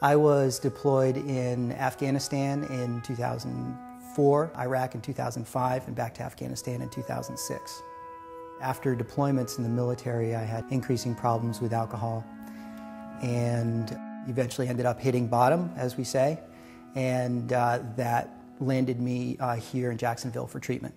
I was deployed in Afghanistan in 2004, Iraq in 2005, and back to Afghanistan in 2006. After deployments in the military, I had increasing problems with alcohol and eventually ended up hitting bottom, as we say, and that landed me here in Jacksonville for treatment.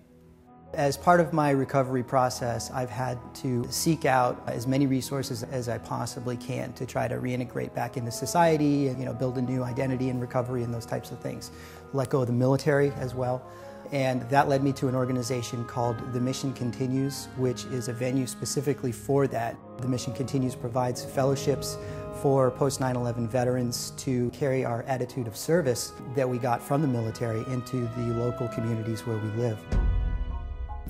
As part of my recovery process, I've had to seek out as many resources as I possibly can to try to reintegrate back into society and build a new identity in recovery and those types of things. Let go of the military as well. And that led me to an organization called The Mission Continues, which is a venue specifically for that. The Mission Continues provides fellowships for post-9/11 veterans to carry our attitude of service that we got from the military into the local communities where we live.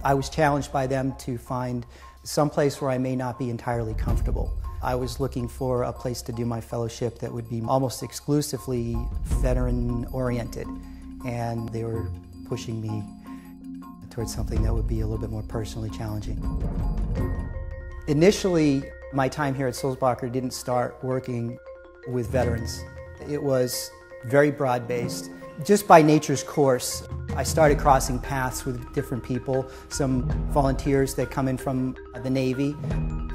I was challenged by them to find some place where I may not be entirely comfortable. I was looking for a place to do my fellowship that would be almost exclusively veteran-oriented, and they were pushing me towards something that would be a little bit more personally challenging. Initially, my time here at Sulzbacher didn't start working with veterans. It was very broad-based. Just by nature's course, I started crossing paths with different people, some volunteers that come in from the Navy,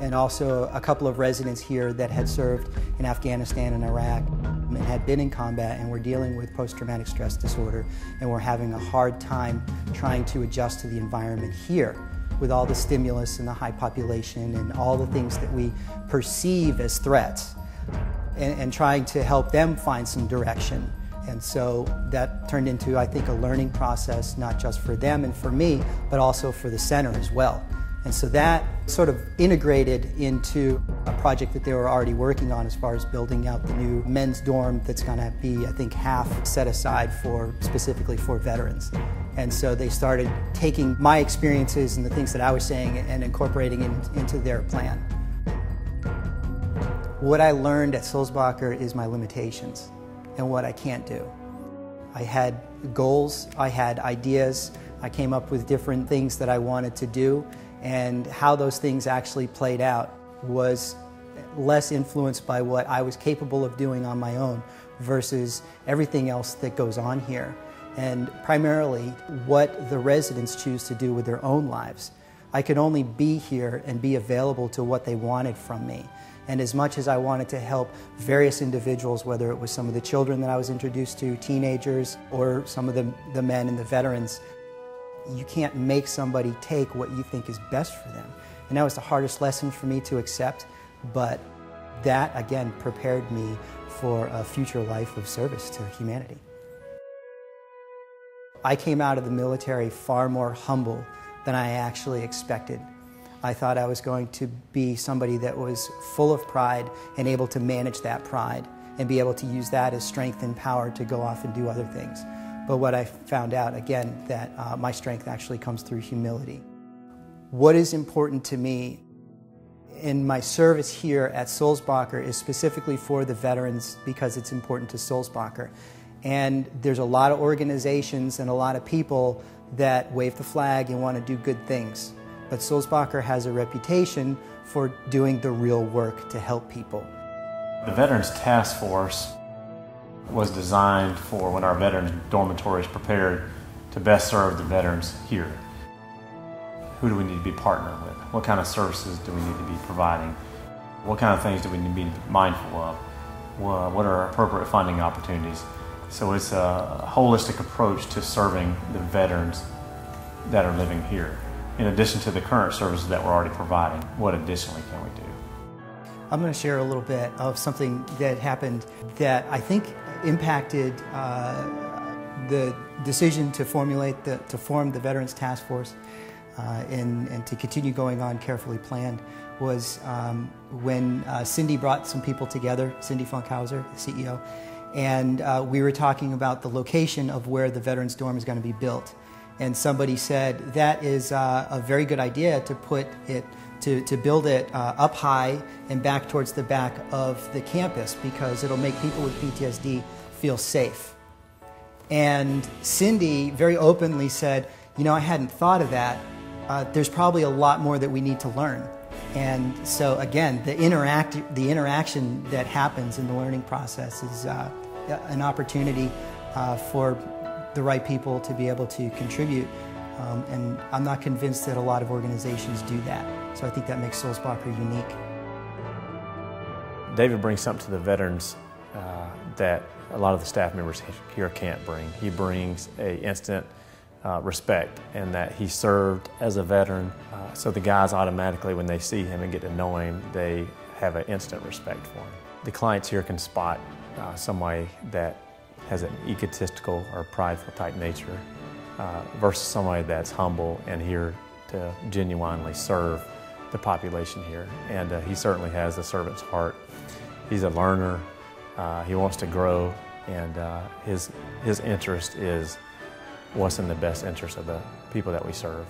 and also a couple of residents here that had served in Afghanistan and Iraq and had been in combat and were dealing with post-traumatic stress disorder and were having a hard time trying to adjust to the environment here with all the stimulus and the high population and all the things that we perceive as threats, and trying to help them find some direction. And so that turned into, I think, a learning process, not just for them and for me, but also for the center as well. And so that sort of integrated into a project that they were already working on as far as building out the new men's dorm that's going to be, I think, half set aside specifically for veterans. And so they started taking my experiences and the things that I was saying and incorporating into their plan. What I learned at Sulzbacher is my limitations and what I can't do. I had goals, I had ideas, I came up with different things that I wanted to do, and how those things actually played out was less influenced by what I was capable of doing on my own versus everything else that goes on here, and primarily what the residents choose to do with their own lives. I could only be here and be available to what they wanted from me. And as much as I wanted to help various individuals, whether it was some of the children that I was introduced to, teenagers, or some of the men and the veterans, you can't make somebody take what you think is best for them. And that was the hardest lesson for me to accept, but that, again, prepared me for a future life of service to humanity. I came out of the military far more humble than I actually expected. I thought I was going to be somebody that was full of pride and able to manage that pride and be able to use that as strength and power to go off and do other things. But what I found out, again, that my strength actually comes through humility. What is important to me in my service here at Sulzbacher is specifically for the veterans because it's important to Sulzbacher. And there's a lot of organizations and a lot of people that wave the flag and want to do good things. But Sulzbacher has a reputation for doing the real work to help people. The Veterans Task Force was designed for when our veterans dormitories prepared to best serve the veterans here. Who do we need to be partnered with? What kind of services do we need to be providing? What kind of things do we need to be mindful of? What are appropriate funding opportunities? So it's a holistic approach to serving the veterans that are living here. In addition to the current services that we're already providing, what additionally can we do? I'm going to share a little bit of something that happened that I think impacted the decision to form the Veterans Task Force and to continue going on carefully planned was when Cindy brought some people together, Cindy Funkhauser, the CEO, and we were talking about the location of where the Veterans Dorm is going to be built. And somebody said, that is a very good idea to put it, to build it up high and back towards the back of the campus because it'll make people with PTSD feel safe. And Cindy very openly said, I hadn't thought of that. There's probably a lot more that we need to learn. And so again, the interaction that happens in the learning process is an opportunity for the right people to be able to contribute. And I'm not convinced that a lot of organizations do that. So I think that makes Sulzbacher unique. David brings something to the veterans that a lot of the staff members here can't bring. He brings an instant respect, and that he served as a veteran. So the guys automatically, when they see him and get to know him, they have an instant respect for him. The clients here can spot somebody that has an egotistical or prideful type nature versus somebody that's humble and here to genuinely serve the population here. And he certainly has a servant's heart. He's a learner. He wants to grow, and his interest is what's in the best interest of the people that we serve.